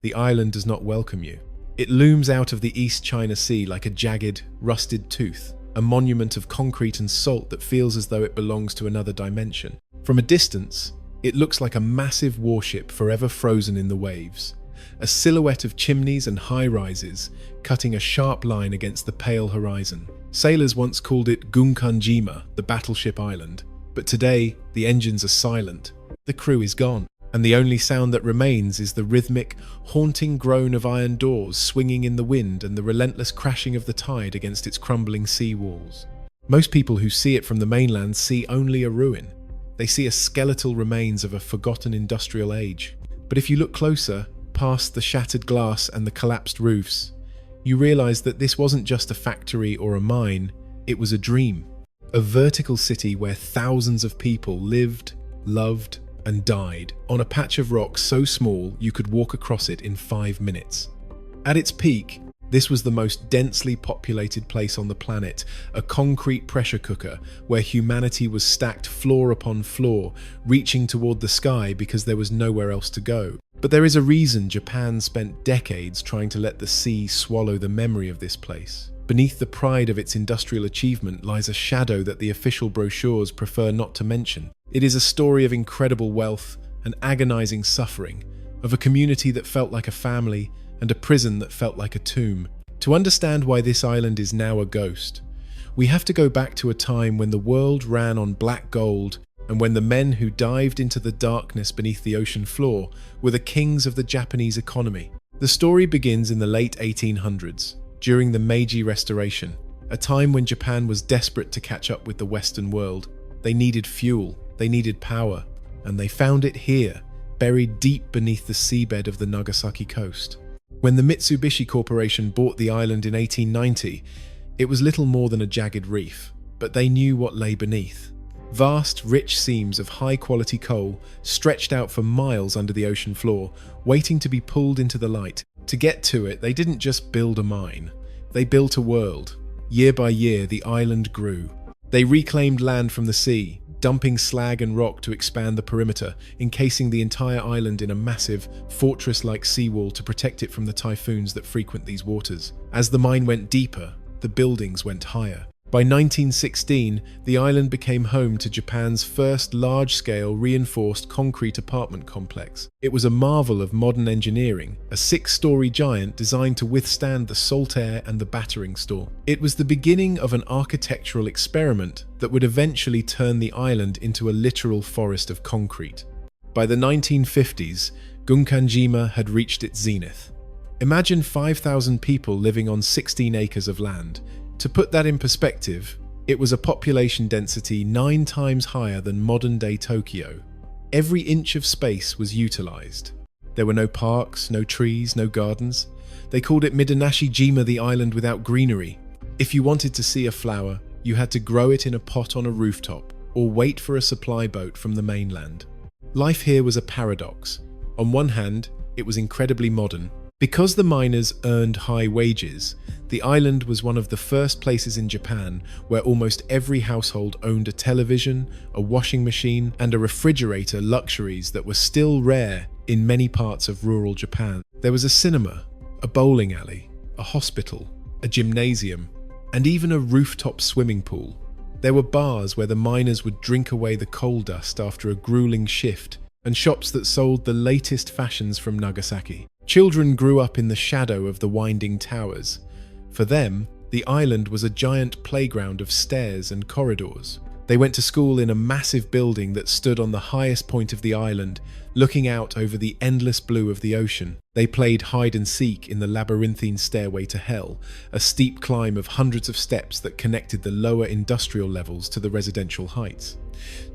the island does not welcome you. It looms out of the East China Sea like a jagged, rusted tooth, a monument of concrete and salt that feels as though it belongs to another dimension. From a distance, it looks like a massive warship forever frozen in the waves, a silhouette of chimneys and high-rises cutting a sharp line against the pale horizon. Sailors once called it Gunkanjima, the Battleship Island, but today the engines are silent, the crew is gone, and the only sound that remains is the rhythmic, haunting groan of iron doors swinging in the wind and the relentless crashing of the tide against its crumbling sea walls. Most people who see it from the mainland see only a ruin. They see a skeletal remains of a forgotten industrial age. But if you look closer, past the shattered glass and the collapsed roofs, you realize that this wasn't just a factory or a mine, it was a dream. A vertical city where thousands of people lived, loved, and died on a patch of rock so small you could walk across it in 5 minutes. At its peak, this was the most densely populated place on the planet, a concrete pressure cooker where humanity was stacked floor upon floor, reaching toward the sky because there was nowhere else to go. But there is a reason Japan spent decades trying to let the sea swallow the memory of this place. Beneath the pride of its industrial achievement lies a shadow that the official brochures prefer not to mention. It is a story of incredible wealth and agonizing suffering, of a community that felt like a family and a prison that felt like a tomb. To understand why this island is now a ghost, we have to go back to a time when the world ran on black gold and when the men who dived into the darkness beneath the ocean floor were the kings of the Japanese economy. The story begins in the late 1800s, during the Meiji Restoration, a time when Japan was desperate to catch up with the Western world. They needed fuel, they needed power, and they found it here, buried deep beneath the seabed of the Nagasaki coast. When the Mitsubishi Corporation bought the island in 1890, it was little more than a jagged reef, but they knew what lay beneath. Vast, rich seams of high-quality coal stretched out for miles under the ocean floor, waiting to be pulled into the light. To get to it, they didn't just build a mine. They built a world. Year by year, the island grew. They reclaimed land from the sea, dumping slag and rock to expand the perimeter, encasing the entire island in a massive, fortress-like seawall to protect it from the typhoons that frequent these waters. As the mine went deeper, the buildings went higher. By 1916, the island became home to Japan's first large-scale reinforced concrete apartment complex. It was a marvel of modern engineering, a 6-story giant designed to withstand the salt air and the battering storm. It was the beginning of an architectural experiment that would eventually turn the island into a literal forest of concrete. By the 1950s, Gunkanjima had reached its zenith. Imagine 5,000 people living on 16 acres of land. To put that in perspective, it was a population density 9 times higher than modern-day Tokyo. Every inch of space was utilized. There were no parks, no trees, no gardens. They called it Midanashi-jima, the island without greenery. If you wanted to see a flower, you had to grow it in a pot on a rooftop, or wait for a supply boat from the mainland. Life here was a paradox. On one hand, it was incredibly modern. Because the miners earned high wages, the island was one of the first places in Japan where almost every household owned a television, a washing machine, and a refrigerator, luxuries that were still rare in many parts of rural Japan. There was a cinema, a bowling alley, a hospital, a gymnasium, and even a rooftop swimming pool. There were bars where the miners would drink away the coal dust after a grueling shift, and shops that sold the latest fashions from Nagasaki. Children grew up in the shadow of the winding towers. For them, the island was a giant playground of stairs and corridors. They went to school in a massive building that stood on the highest point of the island, looking out over the endless blue of the ocean. They played hide and seek in the labyrinthine stairway to hell, a steep climb of hundreds of steps that connected the lower industrial levels to the residential heights.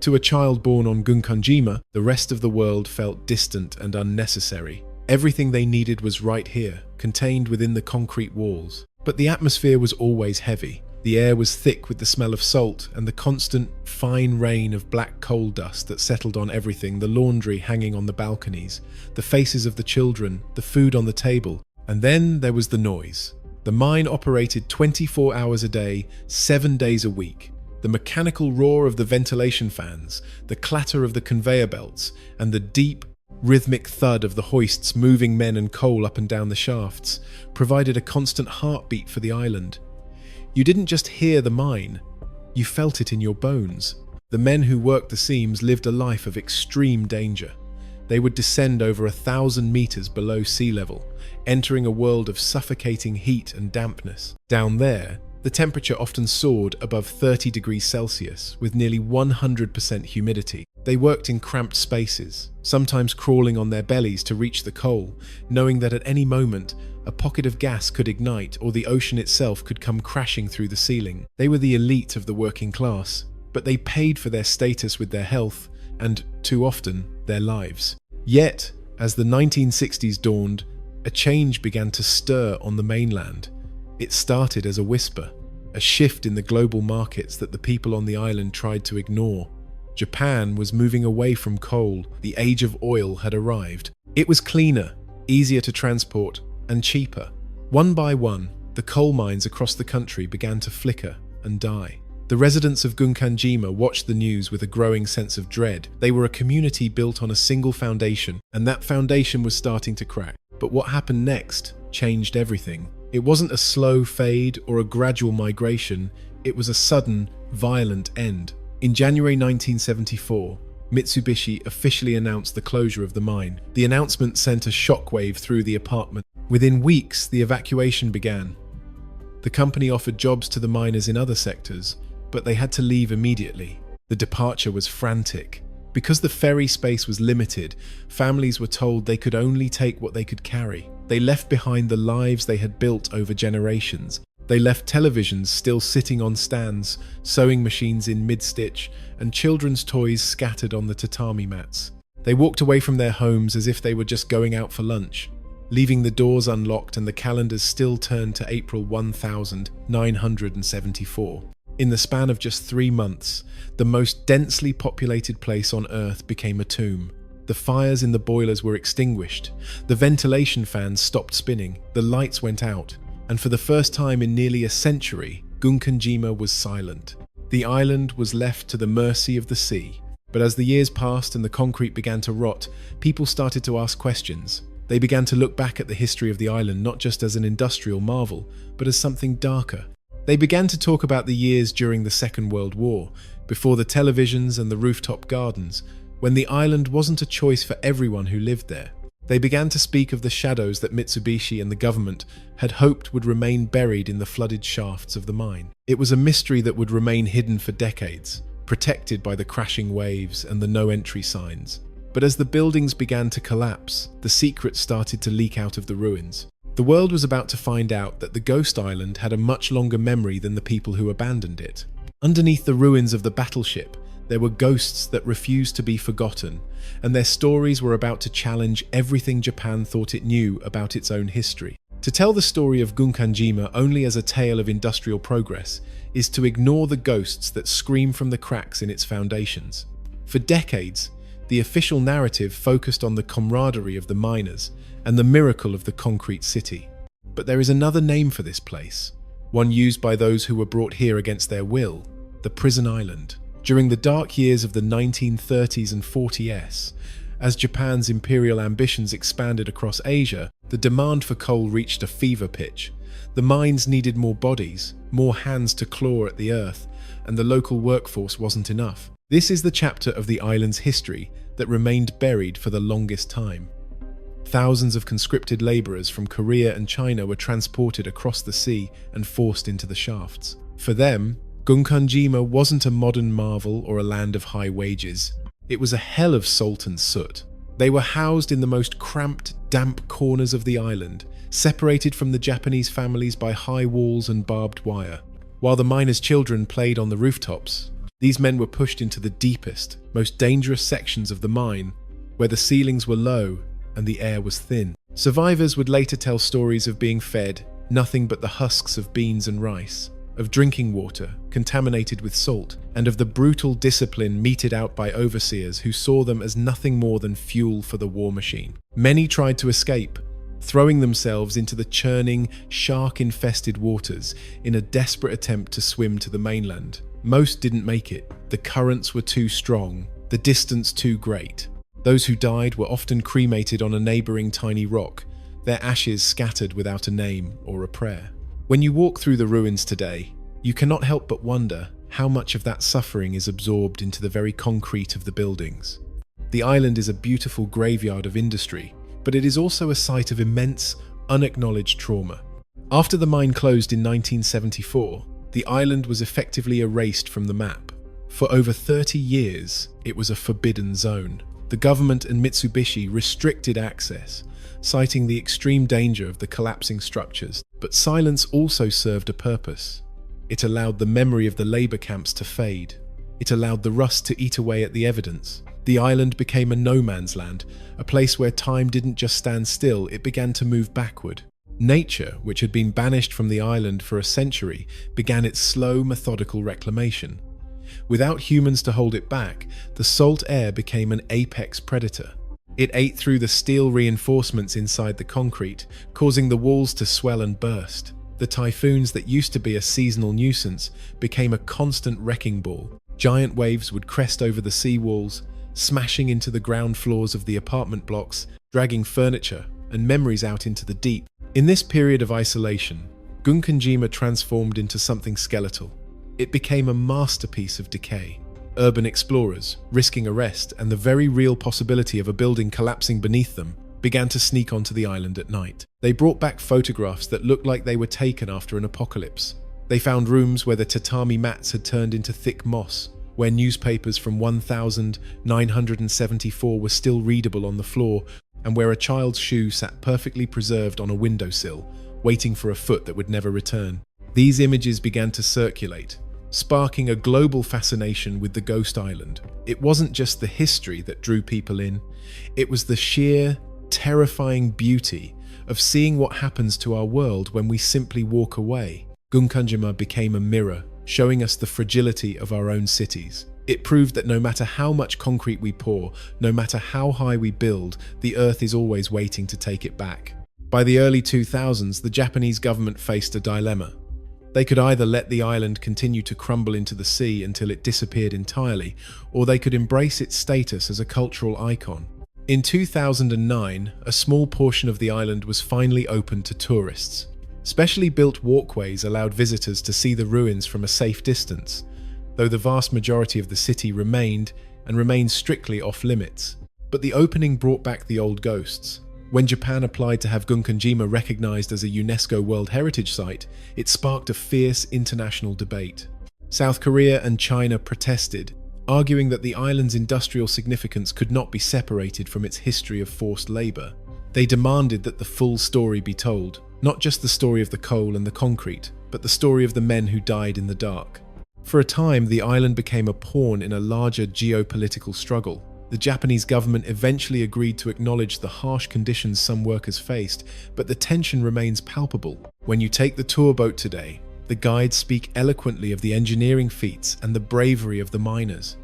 To a child born on Gunkanjima, the rest of the world felt distant and unnecessary. Everything they needed was right here, contained within the concrete walls. But the atmosphere was always heavy. The air was thick with the smell of salt and the constant, fine rain of black coal dust that settled on everything, the laundry hanging on the balconies, the faces of the children, the food on the table. And then there was the noise. The mine operated 24 hours a day, 7 days a week. The mechanical roar of the ventilation fans, the clatter of the conveyor belts, and the deep, Rhythmic thud of the hoists moving men and coal up and down the shafts provided a constant heartbeat for the island. You didn't just hear the mine, you felt it in your bones. The men who worked the seams lived a life of extreme danger. They would descend over 1,000 meters below sea level, entering a world of suffocating heat and dampness. Down there, the temperature often soared above 30 degrees Celsius with nearly 100% humidity. They worked in cramped spaces, sometimes crawling on their bellies to reach the coal, knowing that at any moment, a pocket of gas could ignite or the ocean itself could come crashing through the ceiling. They were the elite of the working class, but they paid for their status with their health and, too often, their lives. Yet, as the 1960s dawned, a change began to stir on the mainland. It started as a whisper, a shift in the global markets that the people on the island tried to ignore. Japan was moving away from coal. The age of oil had arrived. It was cleaner, easier to transport, and cheaper. One by one, the coal mines across the country began to flicker and die. The residents of Gunkanjima watched the news with a growing sense of dread. They were a community built on a single foundation, and that foundation was starting to crack. But what happened next changed everything. It wasn't a slow fade or a gradual migration, it was a sudden, violent end. In January 1974, Mitsubishi officially announced the closure of the mine. The announcement sent a shockwave through the apartment. Within weeks, the evacuation began. The company offered jobs to the miners in other sectors, but they had to leave immediately. The departure was frantic. Because the ferry space was limited, families were told they could only take what they could carry. They left behind the lives they had built over generations. They left televisions still sitting on stands, sewing machines in mid-stitch, and children's toys scattered on the tatami mats. They walked away from their homes as if they were just going out for lunch, leaving the doors unlocked and the calendars still turned to April 1974. In the span of just 3 months, the most densely populated place on Earth became a tomb. The fires in the boilers were extinguished, the ventilation fans stopped spinning, the lights went out, and for the first time in nearly a century, Gunkanjima was silent. The island was left to the mercy of the sea. But as the years passed and the concrete began to rot, people started to ask questions. They began to look back at the history of the island not just as an industrial marvel, but as something darker. They began to talk about the years during the Second World War, before the televisions and the rooftop gardens, when the island wasn't a choice for everyone who lived there. They began to speak of the shadows that Mitsubishi and the government had hoped would remain buried in the flooded shafts of the mine. It was a mystery that would remain hidden for decades, protected by the crashing waves and the no-entry signs. But as the buildings began to collapse, the secrets started to leak out of the ruins. The world was about to find out that the ghost island had a much longer memory than the people who abandoned it. Underneath the ruins of the battleship, there were ghosts that refused to be forgotten, and their stories were about to challenge everything Japan thought it knew about its own history. To tell the story of Gunkanjima only as a tale of industrial progress is to ignore the ghosts that scream from the cracks in its foundations. For decades, the official narrative focused on the camaraderie of the miners and the miracle of the concrete city. But there is another name for this place, one used by those who were brought here against their will, the prison island. During the dark years of the 1930s and 40s, as Japan's imperial ambitions expanded across Asia, the demand for coal reached a fever pitch. The mines needed more bodies, more hands to claw at the earth, and the local workforce wasn't enough. This is the chapter of the island's history that remained buried for the longest time. Thousands of conscripted laborers from Korea and China were transported across the sea and forced into the shafts. For them, Gunkanjima wasn't a modern marvel or a land of high wages. It was a hell of salt and soot. They were housed in the most cramped, damp corners of the island, separated from the Japanese families by high walls and barbed wire. While the miners' children played on the rooftops, these men were pushed into the deepest, most dangerous sections of the mine, where the ceilings were low and the air was thin. Survivors would later tell stories of being fed nothing but the husks of beans and rice, of drinking water contaminated with salt, and of the brutal discipline meted out by overseers who saw them as nothing more than fuel for the war machine. Many tried to escape, throwing themselves into the churning, shark-infested waters in a desperate attempt to swim to the mainland. Most didn't make it. The currents were too strong, the distance too great. Those who died were often cremated on a neighboring tiny rock, their ashes scattered without a name or a prayer. When you walk through the ruins today, you cannot help but wonder how much of that suffering is absorbed into the very concrete of the buildings. The island is a beautiful graveyard of industry, but it is also a site of immense, unacknowledged trauma. After the mine closed in 1974, the island was effectively erased from the map. For over 30 years, it was a forbidden zone. The government and Mitsubishi restricted access, citing the extreme danger of the collapsing structures. But silence also served a purpose. It allowed the memory of the labor camps to fade. It allowed the rust to eat away at the evidence. The island became a no man's land, a place where time didn't just stand still, it began to move backward. Nature, which had been banished from the island for a century, began its slow, methodical reclamation. Without humans to hold it back, the salt air became an apex predator. It ate through the steel reinforcements inside the concrete, causing the walls to swell and burst. The typhoons that used to be a seasonal nuisance became a constant wrecking ball. Giant waves would crest over the seawalls, smashing into the ground floors of the apartment blocks, dragging furniture and memories out into the deep. In this period of isolation, Gunkanjima transformed into something skeletal. It became a masterpiece of decay. Urban explorers, risking arrest and the very real possibility of a building collapsing beneath them, began to sneak onto the island at night. They brought back photographs that looked like they were taken after an apocalypse. They found rooms where the tatami mats had turned into thick moss, where newspapers from 1974 were still readable on the floor, and where a child's shoe sat perfectly preserved on a windowsill, waiting for a foot that would never return. These images began to circulate, sparking a global fascination with the ghost island. It wasn't just the history that drew people in, it was the sheer, terrifying beauty of seeing what happens to our world when we simply walk away. Gunkanjima became a mirror, showing us the fragility of our own cities. It proved that no matter how much concrete we pour, no matter how high we build, the earth is always waiting to take it back. By the early 2000s, the Japanese government faced a dilemma. They could either let the island continue to crumble into the sea until it disappeared entirely, or they could embrace its status as a cultural icon. In 2009, a small portion of the island was finally opened to tourists. Specially built walkways allowed visitors to see the ruins from a safe distance, though the vast majority of the city remained strictly off-limits. But the opening brought back the old ghosts. When Japan applied to have Gunkanjima recognized as a UNESCO World Heritage Site, it sparked a fierce international debate. South Korea and China protested, arguing that the island's industrial significance could not be separated from its history of forced labor. They demanded that the full story be told, not just the story of the coal and the concrete, but the story of the men who died in the dark. For a time, the island became a pawn in a larger geopolitical struggle. The Japanese government eventually agreed to acknowledge the harsh conditions some workers faced, but the tension remains palpable. When you take the tour boat today, the guides speak eloquently of the engineering feats and the bravery of the miners.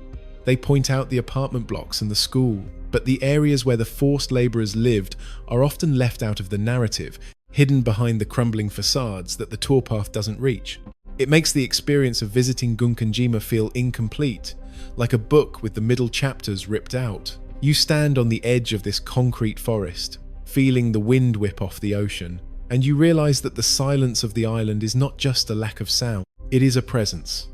They point out the apartment blocks and the school, but the areas where the forced laborers lived are often left out of the narrative, hidden behind the crumbling facades that the tour path doesn't reach. It makes the experience of visiting Gunkanjima feel incomplete, like a book with the middle chapters ripped out. You stand on the edge of this concrete forest, feeling the wind whip off the ocean, and you realize that the silence of the island is not just a lack of sound, it is a presence.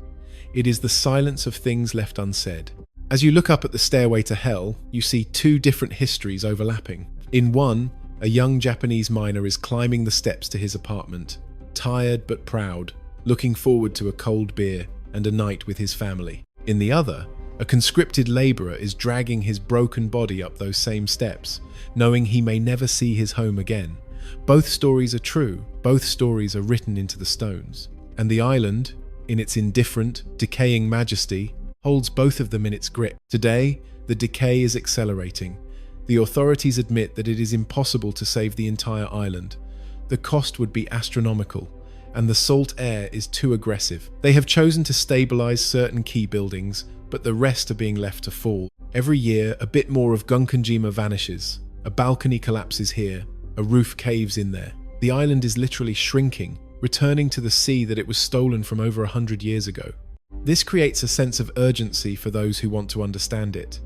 It is the silence of things left unsaid. As you look up at the stairway to hell, you see two different histories overlapping. In one, a young Japanese miner is climbing the steps to his apartment, tired but proud, looking forward to a cold beer and a night with his family. In the other, a conscripted laborer is dragging his broken body up those same steps, knowing he may never see his home again. Both stories are true, both stories are written into the stones. And the island, in its indifferent, decaying majesty, holds both of them in its grip. Today, the decay is accelerating. The authorities admit that it is impossible to save the entire island. The cost would be astronomical, and the salt air is too aggressive. They have chosen to stabilize certain key buildings, but the rest are being left to fall. Every year, a bit more of Gunkanjima vanishes. A balcony collapses here, a roof caves in there. The island is literally shrinking, returning to the sea that it was stolen from over 100 years ago. This creates a sense of urgency for those who want to understand it.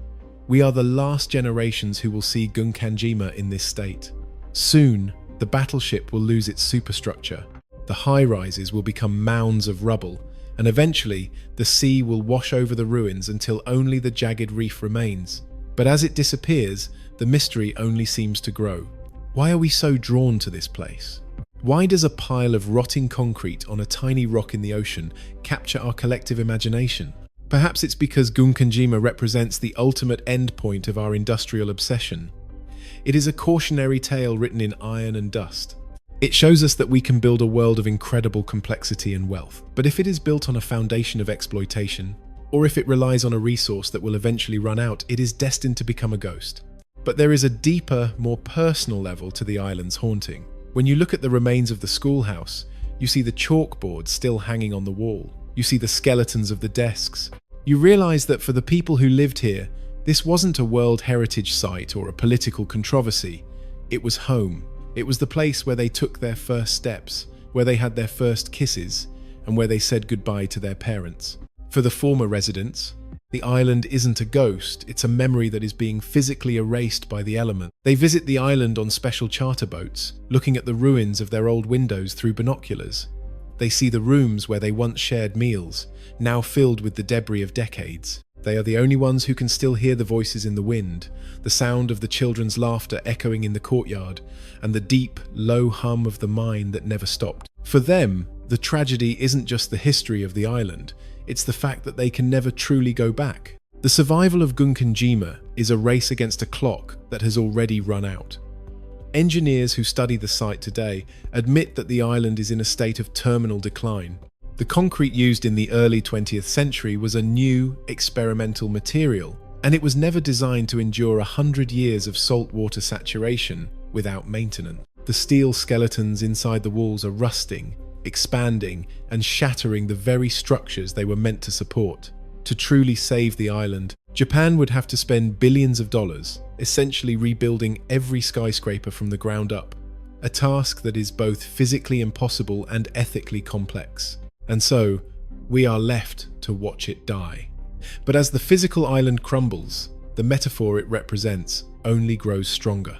We are the last generations who will see Gunkanjima in this state. Soon, the battleship will lose its superstructure, the high-rises will become mounds of rubble, and eventually the sea will wash over the ruins until only the jagged reef remains. But as it disappears, the mystery only seems to grow. Why are we so drawn to this place? Why does a pile of rotting concrete on a tiny rock in the ocean capture our collective imagination? Perhaps it's because Gunkanjima represents the ultimate endpoint of our industrial obsession. It is a cautionary tale written in iron and dust. It shows us that we can build a world of incredible complexity and wealth, but if it is built on a foundation of exploitation, or if it relies on a resource that will eventually run out, it is destined to become a ghost. But there is a deeper, more personal level to the island's haunting. When you look at the remains of the schoolhouse, you see the chalkboard still hanging on the wall. You see the skeletons of the desks. You realize that for the people who lived here, this wasn't a World Heritage Site or a political controversy. It was home. It was the place where they took their first steps, where they had their first kisses, and where they said goodbye to their parents. For the former residents, the island isn't a ghost, it's a memory that is being physically erased by the element. They visit the island on special charter boats, looking at the ruins of their old windows through binoculars. They see the rooms where they once shared meals, now filled with the debris of decades. They are the only ones who can still hear the voices in the wind, the sound of the children's laughter echoing in the courtyard, and the deep, low hum of the mine that never stopped. For them, the tragedy isn't just the history of the island, it's the fact that they can never truly go back. The survival of Gunkanjima is a race against a clock that has already run out. Engineers who study the site today admit that the island is in a state of terminal decline. The concrete used in the early 20th century was a new, experimental material, and it was never designed to endure 100 years of saltwater saturation without maintenance. The steel skeletons inside the walls are rusting, expanding, and shattering the very structures they were meant to support. To truly save the island, Japan would have to spend billions of dollars, essentially rebuilding every skyscraper from the ground up, a task that is both physically impossible and ethically complex. And so, we are left to watch it die. But as the physical island crumbles, the metaphor it represents only grows stronger.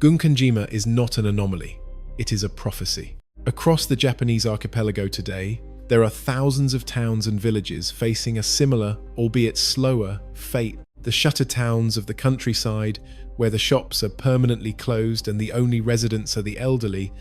Gunkanjima is not an anomaly, it is a prophecy. Across the Japanese archipelago today, there are thousands of towns and villages facing a similar, albeit slower, fate. The shutter towns of the countryside, where the shops are permanently closed and the only residents are the elderly,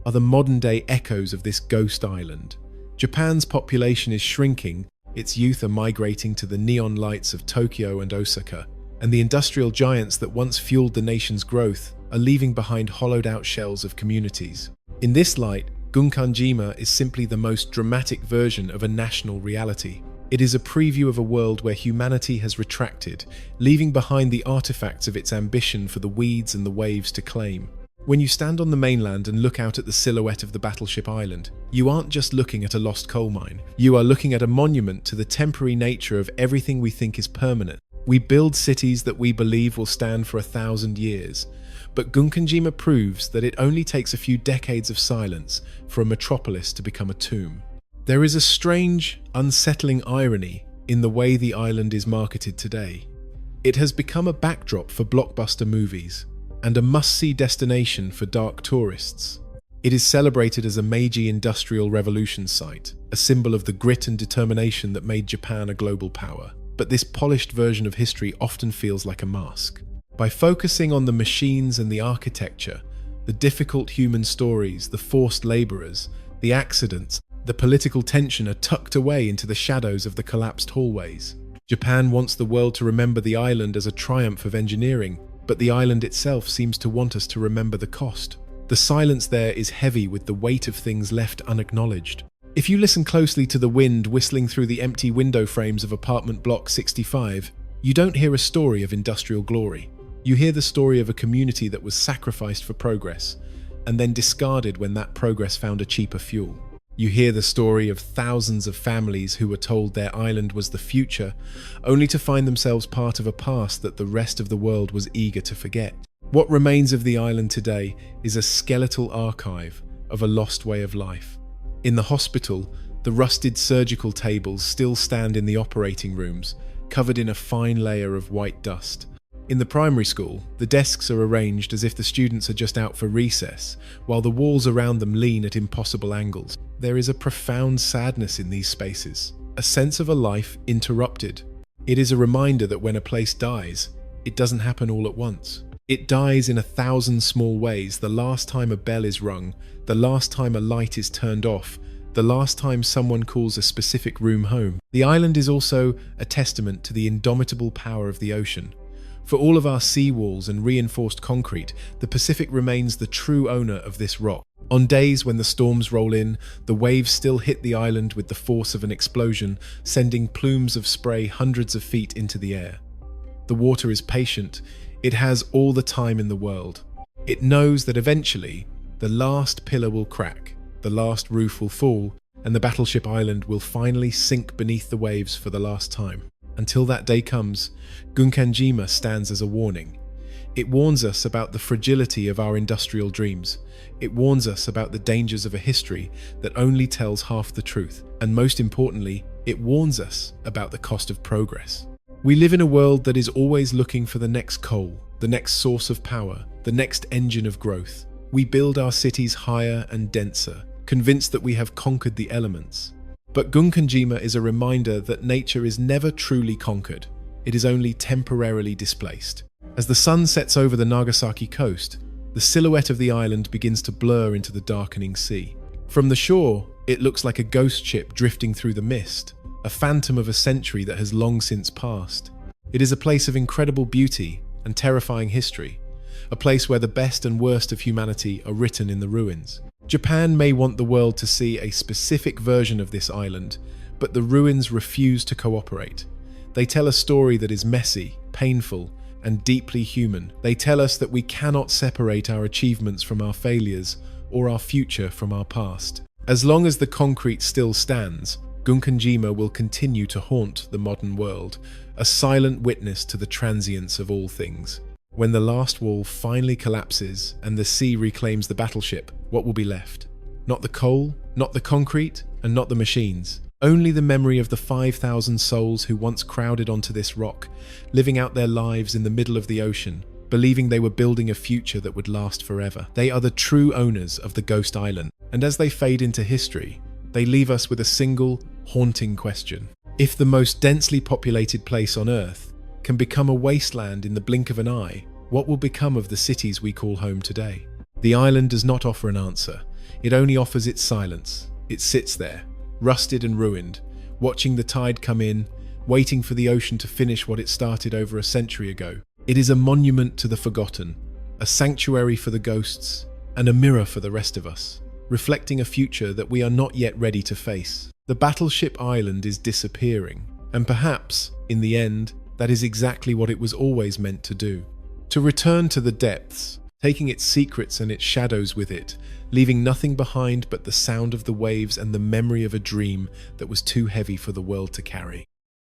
are the modern-day echoes of this ghost island. Japan's population is shrinking, its youth are migrating to the neon lights of Tokyo and Osaka, and the industrial giants that once fueled the nation's growth are leaving behind hollowed-out shells of communities. In this light, Gunkanjima is simply the most dramatic version of a national reality. It is a preview of a world where humanity has retracted, leaving behind the artifacts of its ambition for the weeds and the waves to claim. When you stand on the mainland and look out at the silhouette of the Battleship Island, you aren't just looking at a lost coal mine. You are looking at a monument to the temporary nature of everything we think is permanent. We build cities that we believe will stand for 1,000 years, but Gunkanjima proves that it only takes a few decades of silence for a metropolis to become a tomb. There is a strange, unsettling irony in the way the island is marketed today. It has become a backdrop for blockbuster movies and a must-see destination for dark tourists. It is celebrated as a Meiji Industrial Revolution site, a symbol of the grit and determination that made Japan a global power. But this polished version of history often feels like a mask. By focusing on the machines and the architecture, the difficult human stories, the forced laborers, the accidents, the political tension are tucked away into the shadows of the collapsed hallways. Japan wants the world to remember the island as a triumph of engineering, but the island itself seems to want us to remember the cost. The silence there is heavy with the weight of things left unacknowledged. If you listen closely to the wind whistling through the empty window frames of apartment block 65, you don't hear a story of industrial glory. You hear the story of a community that was sacrificed for progress, and then discarded when that progress found a cheaper fuel. You hear the story of thousands of families who were told their island was the future, only to find themselves part of a past that the rest of the world was eager to forget. What remains of the island today is a skeletal archive of a lost way of life. In the hospital, the rusted surgical tables still stand in the operating rooms, covered in a fine layer of white dust. In the primary school, the desks are arranged as if the students are just out for recess, while the walls around them lean at impossible angles. There is a profound sadness in these spaces, a sense of a life interrupted. It is a reminder that when a place dies, it doesn't happen all at once. It dies in 1,000 small ways: the last time a bell is rung, the last time a light is turned off, the last time someone calls a specific room home. The island is also a testament to the indomitable power of the ocean. For all of our seawalls and reinforced concrete, the Pacific remains the true owner of this rock. On days when the storms roll in, the waves still hit the island with the force of an explosion, sending plumes of spray hundreds of feet into the air. The water is patient. It has all the time in the world. It knows that eventually, the last pillar will crack, the last roof will fall, and the Battleship Island will finally sink beneath the waves for the last time. Until that day comes, Gunkanjima stands as a warning. It warns us about the fragility of our industrial dreams. It warns us about the dangers of a history that only tells half the truth. And most importantly, it warns us about the cost of progress. We live in a world that is always looking for the next coal, the next source of power, the next engine of growth. We build our cities higher and denser, convinced that we have conquered the elements. But Gunkanjima is a reminder that nature is never truly conquered. It is only temporarily displaced. As the sun sets over the Nagasaki coast, the silhouette of the island begins to blur into the darkening sea. From the shore, it looks like a ghost ship drifting through the mist, a phantom of a century that has long since passed. It is a place of incredible beauty and terrifying history, a place where the best and worst of humanity are written in the ruins. Japan may want the world to see a specific version of this island, but the ruins refuse to cooperate. They tell a story that is messy, painful, and deeply human. They tell us that we cannot separate our achievements from our failures or our future from our past. As long as the concrete still stands, Gunkanjima will continue to haunt the modern world, a silent witness to the transience of all things. When the last wall finally collapses and the sea reclaims the battleship, what will be left? Not the coal, not the concrete, and not the machines. Only the memory of the 5,000 souls who once crowded onto this rock, living out their lives in the middle of the ocean, believing they were building a future that would last forever. They are the true owners of the Ghost Island. And as they fade into history, they leave us with a single, haunting question. If the most densely populated place on Earth can become a wasteland in the blink of an eye, what will become of the cities we call home today? The island does not offer an answer. It only offers its silence. It sits there, rusted and ruined, watching the tide come in, waiting for the ocean to finish what it started over a century ago. It is a monument to the forgotten, a sanctuary for the ghosts, and a mirror for the rest of us, reflecting a future that we are not yet ready to face. The Battleship Island is disappearing, and perhaps, in the end, that is exactly what it was always meant to do. To return to the depths, taking its secrets and its shadows with it, leaving nothing behind but the sound of the waves and the memory of a dream that was too heavy for the world to carry.